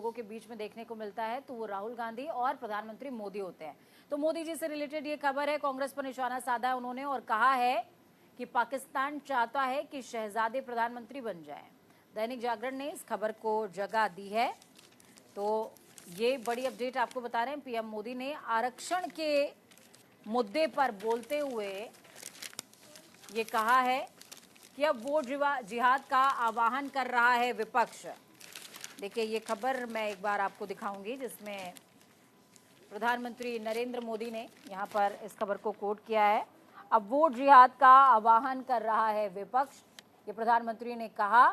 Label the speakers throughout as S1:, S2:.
S1: लोगों के बीच में देखने को मिलता है तो वो राहुल गांधी और प्रधानमंत्री मोदी होते हैं। तो मोदी जी से रिलेटेड ये खबर है, कांग्रेस पर निशाना साधा है उन्होंने और कहा है कि पाकिस्तान चाहता है कि शहजादे प्रधानमंत्री बन जाएं। दैनिक जागरण ने इस खबर को जगह दी है। तो ये बड़ी अपडेट आपको बता रहे हैं, पीएम मोदी ने आरक्षण के मुद्दे पर बोलते हुए ये कहा है कि अब वोट जिहाद का आह्वान कर रहा है विपक्ष। देखिए ये खबर मैं एक बार आपको दिखाऊंगी जिसमें प्रधानमंत्री नरेंद्र मोदी ने यहाँ पर इस खबर को कोट किया है। अब वोट जिहाद का आह्वान कर रहा है विपक्ष, ये प्रधानमंत्री ने कहा।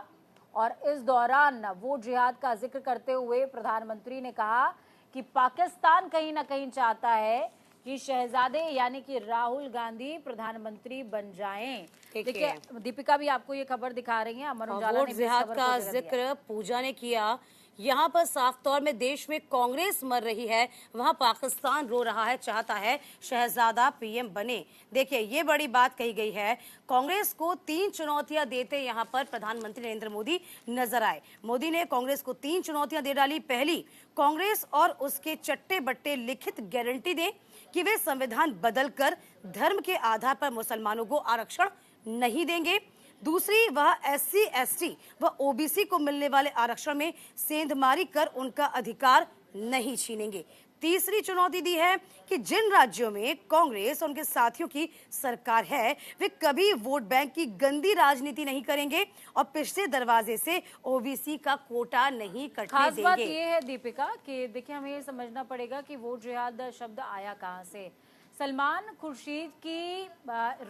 S1: और इस दौरान वोट जिहाद का जिक्र करते हुए प्रधानमंत्री ने कहा कि पाकिस्तान कहीं ना कहीं चाहता है कि शहजादे यानी कि राहुल गांधी प्रधानमंत्री बन जाएं। देखिए दीपिका भी आपको ये खबर दिखा रही है, अमर उजाला ने
S2: जिहाद का जिक्र पूजा ने किया। यहाँ पर साफ तौर में देश में कांग्रेस मर रही है, वहां पाकिस्तान रो रहा है, चाहता है शहजादा पीएम बने। देखिए ये बड़ी बात कही गई है। कांग्रेस को 3 चुनौतियां देते यहाँ पर प्रधानमंत्री नरेंद्र मोदी नजर आए। मोदी ने कांग्रेस को 3 चुनौतियां दे डाली। पहली, कांग्रेस और उसके चट्टे बट्टे लिखित गारंटी दें कि वे संविधान बदलकर धर्म के आधार पर मुसलमानों को आरक्षण नहीं देंगे। दूसरी, वह SC, ST व OBC को मिलने वाले आरक्षण में सेंधमारी कर उनका अधिकार नहीं छीनेंगे। तीसरी चुनौती दी है कि जिन राज्यों में कांग्रेस और उनके साथियों की सरकार है वे कभी वोट बैंक की गंदी राजनीति नहीं करेंगे और पिछले दरवाजे से OBC का कोटा नहीं कटने
S1: खास
S2: देंगे।
S1: बात ये है दीपिका कि देखिए हमें ये समझना पड़ेगा कि वोट जिहाद शब्द आया कहाँ से। सलमान खुर्शीद की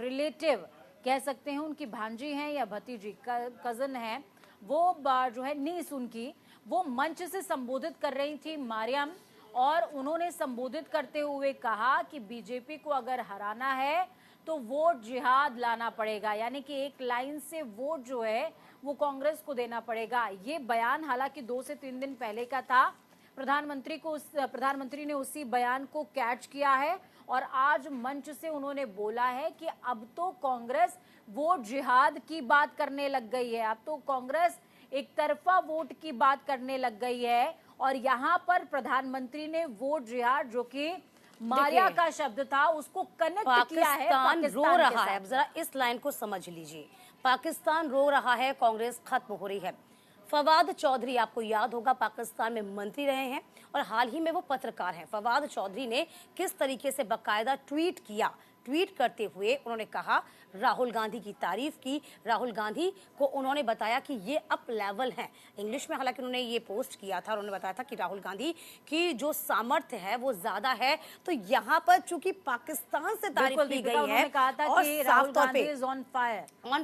S1: रिलेटिव कह सकते हैं, उनकी भांजी हैं या भतीजी, कजन है, वो जो है नीस उनकी, वो मंच से संबोधित कर रही थी मारियम, और उन्होंने संबोधित करते हुए कहा कि बीजेपी को अगर हराना है तो वोट जिहाद लाना पड़ेगा, यानी कि एक लाइन से वोट जो है वो कांग्रेस को देना पड़ेगा। ये बयान हालांकि 2 से 3 दिन पहले का था। प्रधानमंत्री ने उसी बयान को कैच किया है और आज मंच से उन्होंने बोला है कि अब तो कांग्रेस वोट जिहाद की बात करने लग गई है, अब तो कांग्रेस एक तरफा वोट की बात करने लग गई है। और यहाँ पर प्रधानमंत्री ने वोट जिहाद, जो कि मारिया का शब्द था, उसको कनेक्ट किया है
S2: पाकिस्तान रो रहा है। अब जरा इस लाइन को समझ लीजिए, पाकिस्तान रो रहा है, कांग्रेस खत्म हो रही है। फवाद चौधरी आपको याद होगा पाकिस्तान में मंत्री रहे हैं और हाल ही में वो पत्रकार हैं। फवाद चौधरी ने किस तरीके से बाकायदा ट्वीट किया, ट्वीट करते हुए उन्होंने कहा, राहुल गांधी की तारीफ की, राहुल गांधी को उन्होंने बताया कि ये अप लेवल हैं। इंग्लिश में हालांकि उन्होंने ये पोस्ट किया था और उन्होंने बताया था कि राहुल गांधी की जो सामर्थ्य है वो ज्यादा है। तो यहाँ पर चूंकि पाकिस्तान से तारीफ की गई है,
S1: कहा था
S2: और
S1: कि
S2: साफ तौर पे
S1: ऑन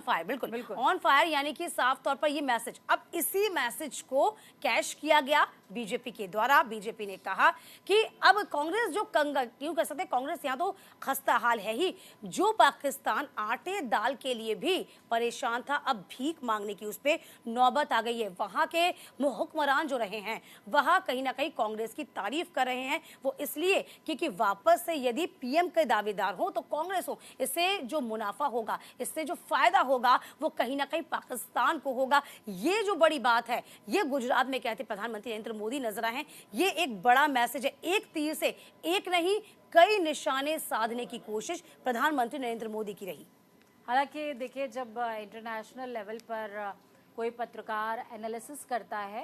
S1: फायर,
S2: बिल्कुल ऑन फायर, यानी कि साफ तौर पर ये मैसेज, अब इसी मैसेज को कैश किया गया बीजेपी के द्वारा। बीजेपी ने कहा कि अब कांग्रेस जो क्यों कह सकते, कांग्रेस यहाँ तो खस्ता हाल है ही, जो पाकिस्तान आटे दाल के लिए भी परेशान था, अब भीख मांगने की उस पे नौबत आ गई है। वहां के हुक्मरान जो रहे हैं वहां कहीं ना कहीं कांग्रेस की तारीफ कर रहे हैं, वो इसलिए क्योंकि वापस से यदि पीएम के दावेदार हो तो कांग्रेस हो, इससे जो मुनाफा होगा, इससे जो फायदा होगा वो कहीं ना कहीं पाकिस्तान को होगा। ये जो बड़ी बात है, ये गुजरात में कहते प्रधानमंत्री नरेंद्र मोदी नजर आए हैं। ये एक बड़ा मैसेज है, एक तीर से एक नहीं कई निशाने साधने की कोशिश प्रधानमंत्री नरेंद्र मोदी की रही।
S1: हालांकि देखिए जब इंटरनेशनल लेवल पर कोई पत्रकार एनालिसिस करता है